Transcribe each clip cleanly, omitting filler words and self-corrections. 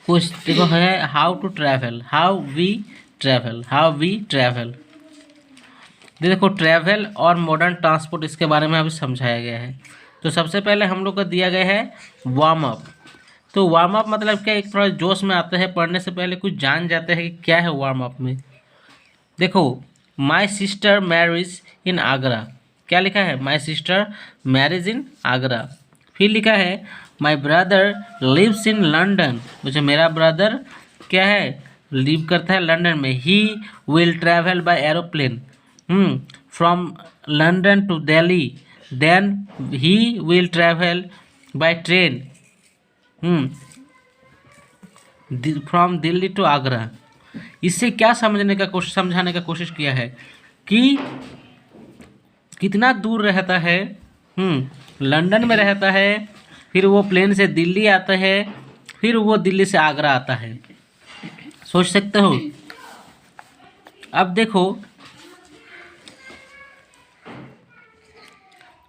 कुछ देखो है how to travel, how we travel. देखो ट्रैवल और मॉडर्न ट्रांसपोर्ट इसके बारे में अभी समझाया गया है। तो सबसे पहले हम लोग को दिया गया है वार्म अप। तो वार्म अप मतलब क्या, एक थोड़ा जोश में आते हैं, पढ़ने से पहले कुछ जान जाते हैं कि क्या है वार्म अप में। देखो my sister marriage in Agra, क्या लिखा है, my sister marriage in Agra. फिर लिखा है my brother lives in London, मुझे मेरा ब्रदर क्या है, लिव करता है लंदन में। He will travel by aeroplane from London to Delhi, then he will travel by train from Delhi to Agra. इससे क्या समझाने का कोशिश किया है कि कितना दूर रहता है। लंदन में रहता है, फिर वो प्लेन से दिल्ली आता है, फिर वो दिल्ली से आगरा आता है। सोच सकते हो। अब देखो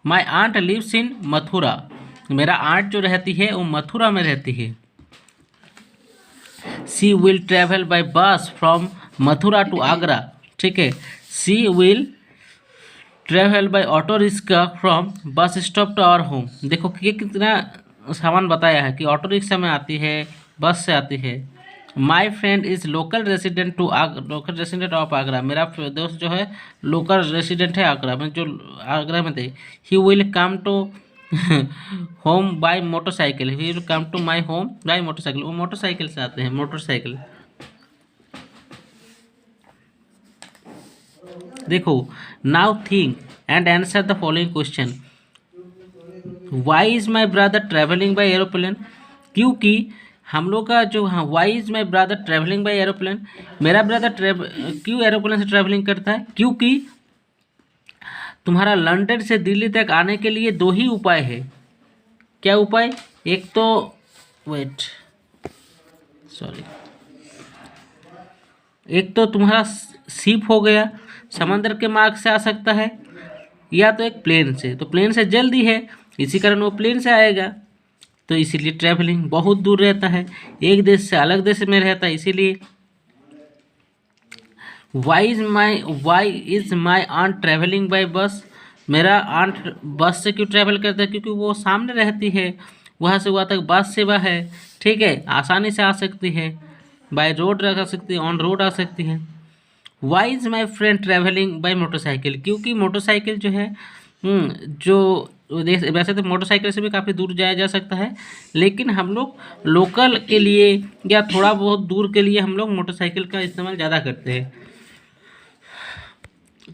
my aunt lives in Mathura, मेरा आंट जो रहती है वो मथुरा में रहती है। She will travel by bus from Mathura to Agra, ठीक है। She will travel by auto rickshaw from bus stop to our home. देखो ये कितना सामान बताया है कि ऑटो रिक्शा में आती है, बस से आती है। My friend is local resident of Agra, मेरा दोस्त जो है लोकल रेसिडेंट है आगरा में, जो आगरा में थे। He will come to home by motorcycle, he will come to my home by motorcycle, वो मोटरसाइकिल से आते हैं, मोटरसाइकिल। देखो now think and answer the following question. Why is my brother travelling by aeroplane, क्योंकि हम लोग का जो, हाँ, why is my brother travelling by aeroplane, मेरा ब्रदर क्यों एरोप्लेन से ट्रेवलिंग करता है, क्योंकि तुम्हारा लंदन से दिल्ली तक आने के लिए दो ही उपाय है। क्या उपाय, एक तो वेट सॉरी एक तो तुम्हारा शिप हो गया, समंदर के मार्ग से आ सकता है, या तो एक प्लेन से। तो प्लेन से जल्दी है, इसी कारण वो प्लेन से आएगा। तो इसीलिए ट्रैवलिंग बहुत दूर रहता है, एक देश से अलग देश में रहता है, इसीलिए। Why is my aunt travelling by bus, मेरा आंट बस से क्यों ट्रैवल करता है, क्योंकि वो सामने रहती है, वहाँ से वहाँ तक बस सेवा है, ठीक है, आसानी से आ सकती है, बाय रोड रह सकती है, ऑन रोड आ सकती है। Why is my friend travelling by motorcycle, क्योंकि मोटरसाइकिल जो है, जो वैसे तो मोटरसाइकिल से भी काफ़ी दूर जाया जा सकता है, लेकिन हम लोग लोकल के लिए या थोड़ा बहुत दूर के लिए हम लोग मोटरसाइकिल का इस्तेमाल ज़्यादा करते हैं।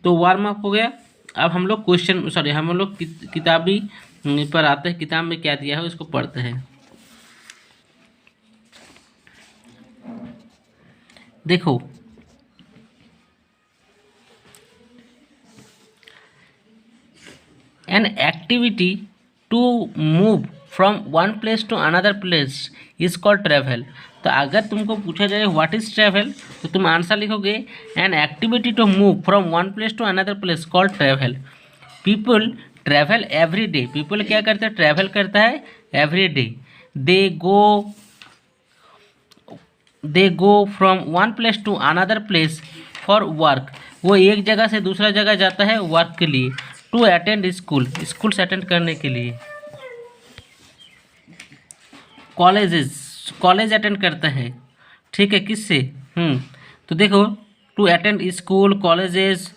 तो वार्म अप हो गया। अब हम लोग हम लोग किताबी पर आते हैं, किताब में क्या दिया है उसको पढ़ते हैं। देखो an activity to move from one place to another place is called travel। तो अगर तुमको पूछा जाए व्हाट इज ट्रैवल, तो तुम आंसर लिखोगे an activity to move from one place to another place called travel. People travel every day, people क्या करते हैं, ट्रैवल करता है every day. They go they go from one place to another place for work, वो एक जगह से दूसरा जगह जाता है वर्क के लिए। टू अटेंड स्कूल, स्कूल से अटेंड करने के लिए। कॉलेज अटेंड करता है, ठीक है, किससे, तो देखो to attend school, colleges,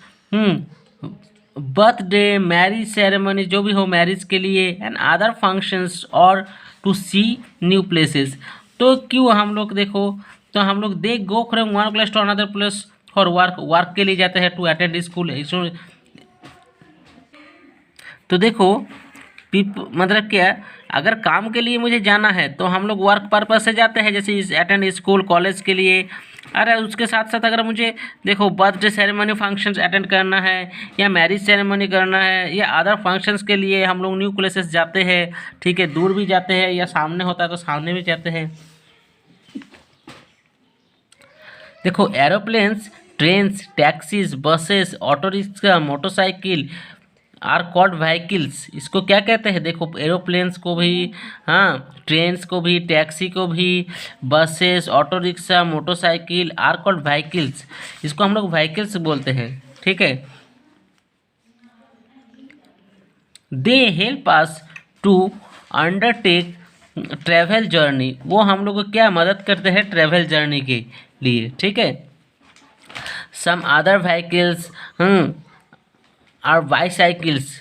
birthday, marriage ceremony, जो भी हो मैरिज के लिए, एंड अदर फंक्शंस, और टू सी न्यू प्लेसेस। तो क्यों हम लोग देखो, तो हम लोग they go from one place to another place for work के लिए जाते हैं, टू अटेंड स्कूल। तो देखो मतलब क्या, अगर काम के लिए मुझे जाना है तो हम लोग वर्क पर्पज से जाते हैं, जैसे अटेंड स्कूल, कॉलेज के लिए। अरे उसके साथ साथ अगर मुझे देखो बर्थडे सेरेमनी फंक्शंस अटेंड करना है, या मैरिज सेरेमनी करना है, या अदर फंक्शंस के लिए हम लोग न्यू प्लेसेस जाते हैं, ठीक है, दूर भी जाते हैं, या सामने होता है तो सामने भी जाते हैं। देखो aeroplanes, trains, taxis, buses, auto rickshaw, motorcycle are called vehicles. इसको क्या कहते हैं, देखो एरोप्लेन्स को भी, हाँ ट्रेन्स को भी, टैक्सी को भी, buses, auto rickshaw, motorcycle are called vehicles. इसको हम लोग व्हीकल्स बोलते हैं, ठीक है। They help us to undertake travel journey. वो हम लोग को क्या मदद करते हैं ट्रैवल जर्नी के लिए, ठीक है। Some other vehicles are bicycles,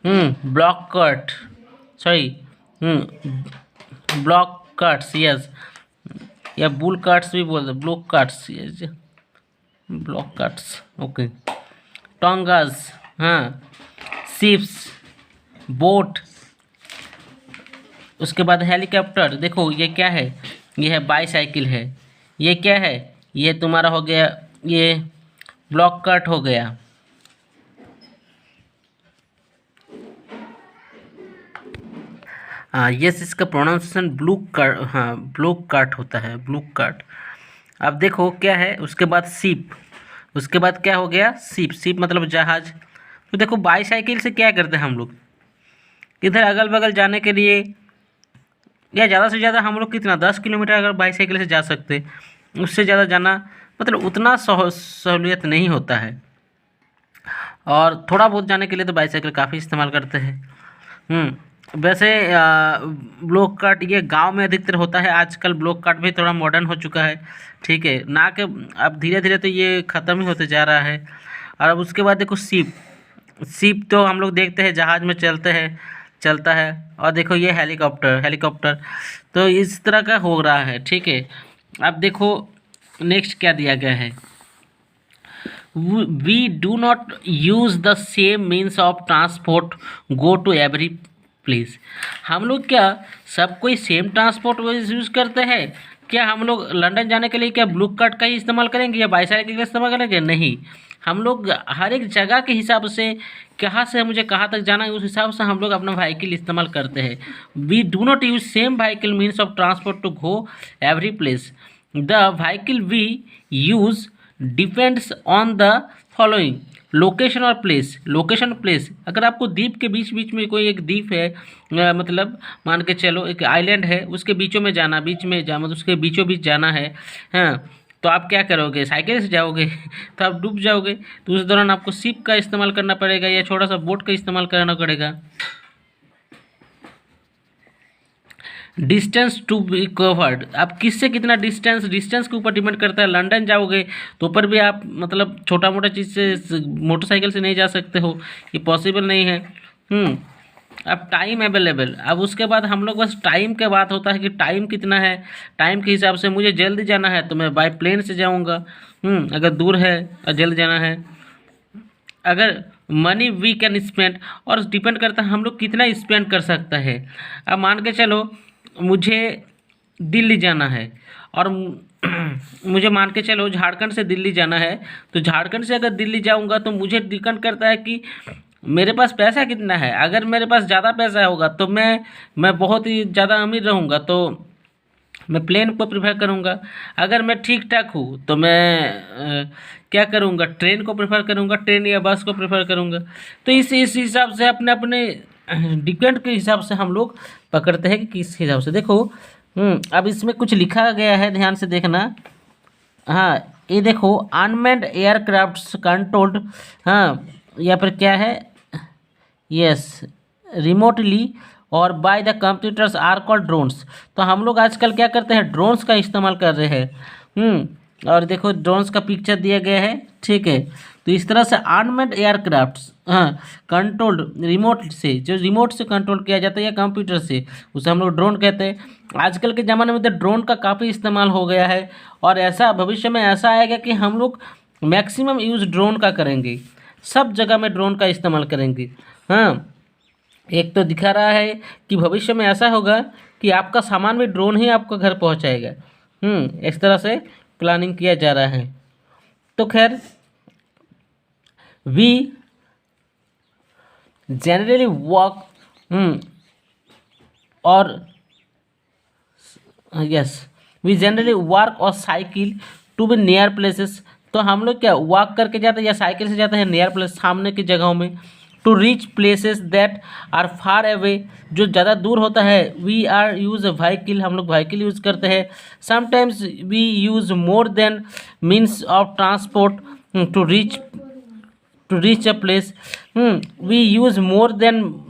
bullock cart, sorry, bullock carts, yes, या बुल कट्स भी बोलते, bullock carts, bullock carts, okay. Tongas, हाँ, शिप्स, बोट, उसके बाद हेलीकॉप्टर। देखो ये क्या है, ये है बाईसाइकिल है। ये क्या है, ये तुम्हारा हो गया, ये ब्लॉक कट हो गया। यस, इसका प्रोनाउंसिएशन ब्लू कट, हाँ ब्लू कट होता है, ब्लू कट। अब देखो क्या है, उसके बाद शिप, उसके बाद क्या हो गया शिप, शिप मतलब जहाज। तो देखो बाईसाइकिल से क्या करते हैं हम लोग, इधर अगल बगल जाने के लिए, या ज़्यादा से ज़्यादा हम लोग कितना 10 किलोमीटर अगर बाईसाइकिल से जा सकते, उससे ज़्यादा जाना मतलब उतना सहूलियत नहीं होता है। और थोड़ा बहुत जाने के लिए तो बाईसाइकिल काफ़ी इस्तेमाल करते हैं। वैसे ब्लॉक कट ये गांव में अधिकतर होता है, आजकल ब्लॉक कट भी थोड़ा मॉडर्न हो चुका है, ठीक है ना, कि अब धीरे धीरे तो ये ख़त्म ही होते जा रहा है। और अब उसके बाद देखो शिप, शिप तो हम लोग देखते हैं जहाज़ में चलता है। और देखो ये हेलीकॉप्टर, हेलीकॉप्टर तो इस तरह का हो रहा है, ठीक है। अब देखो नेक्स्ट क्या दिया गया है, we do not use the same means of transport go to every place. हम लोग क्या सब कोई सेम ट्रांसपोर्ट यूज़ करते हैं क्या? हम लोग लंदन जाने के लिए क्या ब्लू कार्ट का ही इस्तेमाल करेंगे या बाईसाइकिल का इस्तेमाल करेंगे? नहीं, हम लोग हर एक जगह के हिसाब से, कहाँ से मुझे कहाँ तक जाना है उस हिसाब से हम लोग अपना व्हीकल इस्तेमाल करते हैं। We do not use same vehicle means of transport to go every place. The vehicle we use depends on the following location और प्लेस। लोकेशन प्लेस, अगर आपको द्वीप के बीच बीच में कोई एक द्वीप है, मतलब मान के चलो एक आइलैंड है, उसके बीचों में जाना, बीच में जा मतलब उसके बीचों बीच जाना है, हाँ, तो आप क्या करोगे? साइकिल से जाओगे तो आप डूब जाओगे। तो उस दौरान आपको शिप का इस्तेमाल करना पड़ेगा या छोटा सा बोट का इस्तेमाल करना पड़ेगा। डिस्टेंस टू बी कवर्ड, आप किससे कितना डिस्टेंस के ऊपर डिपेंड करता है। लंदन जाओगे तो पर भी आप मतलब छोटा मोटा चीज़ से मोटरसाइकिल से नहीं जा सकते हो, ये पॉसिबल नहीं है। अब टाइम अवेलेबल, अब उसके बाद हम लोग बस टाइम के बात होता है कि टाइम कितना है। टाइम के हिसाब से मुझे जल्दी जाना है तो मैं बाय प्लेन से जाऊँगा, अगर दूर है और जल्द जाना है। अगर मनी वी कैन स्पेंड, और डिपेंड करता है हम लोग कितना स्पेंड कर सकता है। अब मान के चलो मुझे दिल्ली जाना है और मुझे मान के चलो झारखंड से दिल्ली जाना है, तो झारखंड से अगर दिल्ली जाऊंगा तो मुझे डिपेंड करता है कि मेरे पास पैसा कितना है। अगर मेरे पास ज़्यादा पैसा होगा तो मैं बहुत ही ज़्यादा अमीर रहूँगा तो मैं प्लेन को प्रेफर करूँगा। अगर मैं ठीक ठाक हूँ तो मैं क्या करूँगा? ट्रेन को प्रेफर करूँगा, ट्रेन या बस को प्रेफर करूँगा। तो इस हिसाब से अपने अपने डिपेंड के हिसाब से हम लोग पकड़ते हैं कि किस हिसाब से। देखो अब इसमें कुछ लिखा गया है, ध्यान से देखना। हाँ, ये देखो अनमैन्ड एयरक्राफ्ट्स कंट्रोल्ड, हाँ या फिर क्या है, यस, रिमोटली और by the computers are called drones. तो हम लोग आजकल क्या करते हैं? ड्रोन्स का इस्तेमाल कर रहे हैं। और देखो ड्रोन्स का पिक्चर दिया गया है, ठीक है। तो इस तरह से अनमैन्ड एयरक्राफ्ट्स, हाँ, कंट्रोल्ड रिमोट से, जो रिमोट से कंट्रोल किया जाता है या कंप्यूटर से, उसे हम लोग ड्रोन कहते हैं। आजकल के ज़माने में तो ड्रोन का काफ़ी इस्तेमाल हो गया है और ऐसा भविष्य में ऐसा आएगा कि हम लोग मैक्सिमम यूज़ ड्रोन का करेंगे, सब जगह में ड्रोन का इस्तेमाल करेंगे। हाँ, एक तो दिखा रहा है कि भविष्य में ऐसा होगा कि आपका सामान भी ड्रोन ही आपका घर पहुंचाएगा। इस तरह से प्लानिंग किया जा रहा है। तो खैर वी जनरली वॉक और यस वी जनरली वॉक और cycle to be near places. तो हम लोग क्या वॉक करके जाते हैं या साइकिल से जाते हैं नियर प्लेस, सामने की जगहों में। To reach places that are far away, जो ज़्यादा दूर होता है, वी आर यूज़ व्हीकल, हम लोग व्हीकल यूज़ करते हैं। Sometimes we use more than means of transport to reach a place. We use more than,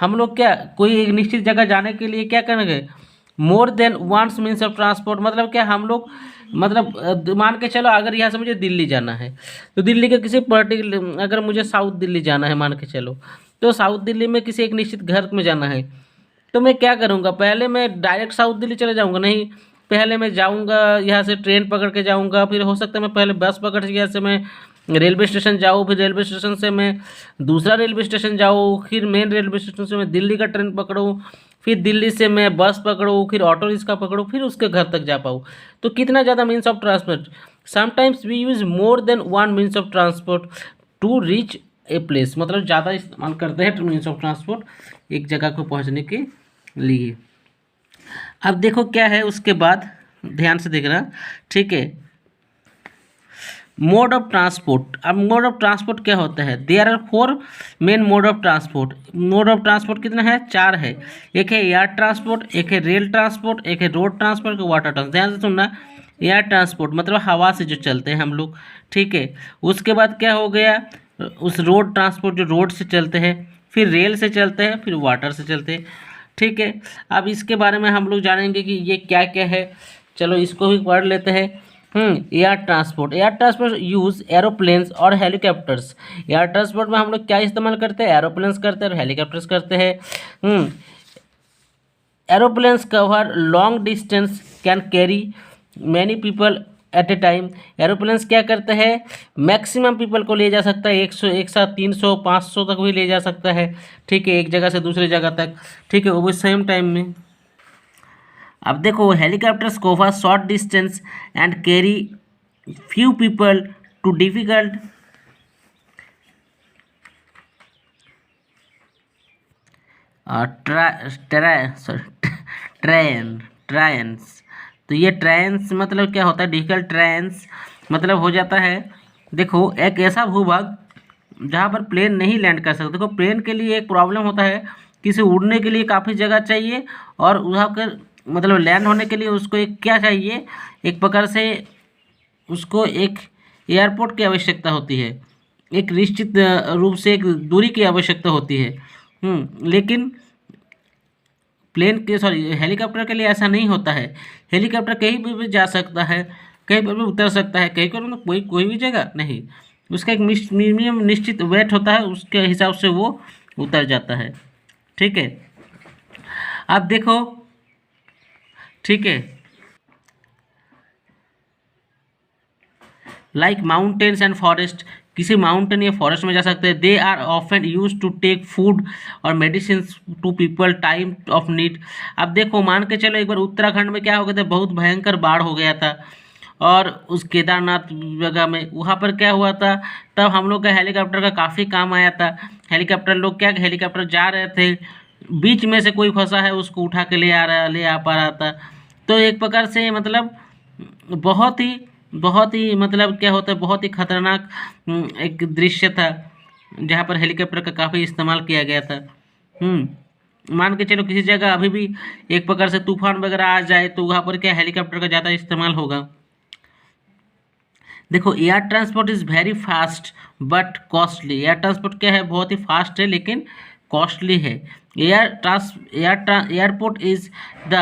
हम लोग क्या कोई एक निश्चित जगह जाने के लिए क्या करेंगे, more than once means of transport, मतलब क्या हम लोग मतलब मान के चलो अगर यहाँ से मुझे दिल्ली जाना है तो दिल्ली के किसी पर्टिकुलर, अगर मुझे साउथ दिल्ली जाना है मान के चलो, तो साउथ दिल्ली में किसी एक निश्चित घर में जाना है, तो मैं क्या करूँगा, पहले मैं डायरेक्ट साउथ दिल्ली चले जाऊँगा, नहीं पहले मैं जाऊँगा यहाँ से ट्रेन पकड़ के जाऊँगा, फिर हो सकता है मैं पहले बस पकड़ के यहाँ से मैं रेलवे स्टेशन जाऊँ, फिर रेलवे स्टेशन से मैं दूसरा रेलवे स्टेशन जाऊँ, फिर मेन रेलवे स्टेशन से मैं दिल्ली का ट्रेन पकड़ूँ, फिर दिल्ली से मैं बस पकड़ूँ, फिर ऑटो रिक्शा पकड़ूँ, फिर उसके घर तक जा पाऊँ। तो कितना ज़्यादा means of transport, sometimes we use more than one means of transport to reach a place, मतलब ज़्यादा इस्तेमाल करते हैं मीन्स ऑफ ट्रांसपोर्ट एक जगह को पहुँचने के लिए। अब देखो क्या है उसके बाद, ध्यान से देखना, ठीक है। मोड ऑफ ट्रांसपोर्ट, अब मोड ऑफ ट्रांसपोर्ट क्या होता है, there are 4 main mode of transport. Mode of transport कितना है, 4 है। एक है एयर ट्रांसपोर्ट, एक है रेल ट्रांसपोर्ट, एक है रोड ट्रांसपोर्ट, एक वाटर ट्रांसपोर्ट। ध्यान से सुनना, एयर ट्रांसपोर्ट मतलब हवा से जो चलते हैं हम लोग, ठीक है। उसके बाद क्या हो गया, उस रोड ट्रांसपोर्ट जो रोड से चलते हैं, फिर रेल से चलते हैं, फिर वाटर से चलते हैं, ठीक है। अब इसके बारे में हम लोग जानेंगे कि ये क्या क्या है, चलो इसको भी पढ़ लेते हैं। Air transport, air transport use aeroplanes और हेलीकॉप्टर्स। एयर ट्रांसपोर्ट में हम लोग क्या इस्तेमाल करते हैं, एरोप्लेन्स करते हैं और हेलीकॉप्टर्स करते हैं। Aeroplanes cover long distance, can carry many people at A time. Aeroplanes क्या करते हैं, मैक्सिमम पीपल को ले जा सकता है, 100 एक साथ 300 500 तक भी ले जा सकता है, ठीक है, एक जगह से दूसरी जगह तक, ठीक है, वो भी सेम टाइम में। अब देखो helicopters cover short distance and carry few people to difficult trains. तो ये ट्रेन्स मतलब क्या होता है, डिफिकल्ट ट्रेन्स मतलब हो जाता है, देखो एक ऐसा भूभाग जहाँ पर प्लेन नहीं लैंड कर सकते। देखो प्लेन के लिए एक प्रॉब्लम होता है, किसी उड़ने के लिए काफ़ी जगह चाहिए, और वहाँ कर मतलब लैंड होने के लिए उसको एक क्या चाहिए, एक प्रकार से उसको एक एयरपोर्ट की आवश्यकता होती है, एक निश्चित रूप से एक दूरी की आवश्यकता होती है। लेकिन प्लेन के हेलीकॉप्टर के लिए ऐसा नहीं होता है। हेलीकॉप्टर कहीं पर भी जा सकता है, कहीं पर भी उतर सकता है, कहीं पर मतलब कोई भी जगह नहीं, उसका एक मिनिमम निश्चित वेट होता है, उसके हिसाब से वो उतर जाता है, ठीक है। अब देखो, ठीक है, लाइक माउंटेन्स एंड फॉरेस्ट, किसी माउंटेन या फॉरेस्ट में जा सकते हैं। They are often used to take food और medicine to people time of need. अब देखो मान के चलो एक बार उत्तराखंड में क्या हो गया था, बहुत भयंकर बाढ़ हो गया था, और उस केदारनाथ जगह में वहाँ पर क्या हुआ था, तब हम लोग का हेलीकॉप्टर का काफ़ी काम आया था। हेलीकॉप्टर लोग क्या, हेलीकॉप्टर जा रहे थे, बीच में से कोई फंसा है उसको उठा के ले आ पा रहा था। तो एक प्रकार से मतलब बहुत ही मतलब क्या होता है, बहुत ही खतरनाक एक दृश्य था, जहाँ पर हेलीकॉप्टर का काफ़ी इस्तेमाल किया गया था। मान के चलो किसी जगह अभी भी एक प्रकार से तूफान वगैरह आ जाए तो वहाँ पर क्या हेलीकॉप्टर का ज़्यादा इस्तेमाल होगा। देखो air transport is very fast but costly. Air transport क्या है, बहुत ही फास्ट है लेकिन कॉस्टली है। Airport is the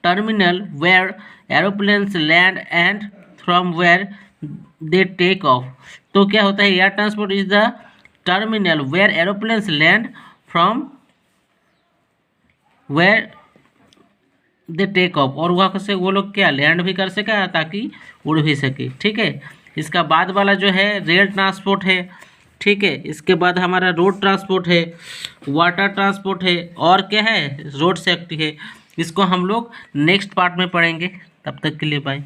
terminal where aeroplanes land and from where they take off. तो क्या होता है, air transport is the terminal where aeroplanes land from where they take off, और वहाँ से वो लोग क्या लैंड भी कर सके ताकि उड़ भी सके, ठीक है। इसका बाद वाला जो है रेल ट्रांसपोर्ट है, ठीक है। इसके बाद हमारा रोड ट्रांसपोर्ट है, वाटर ट्रांसपोर्ट है, और क्या है, रोड सेफ्टी है। इसको हम लोग नेक्स्ट पार्ट में पढ़ेंगे। तब तक के लिए बाय।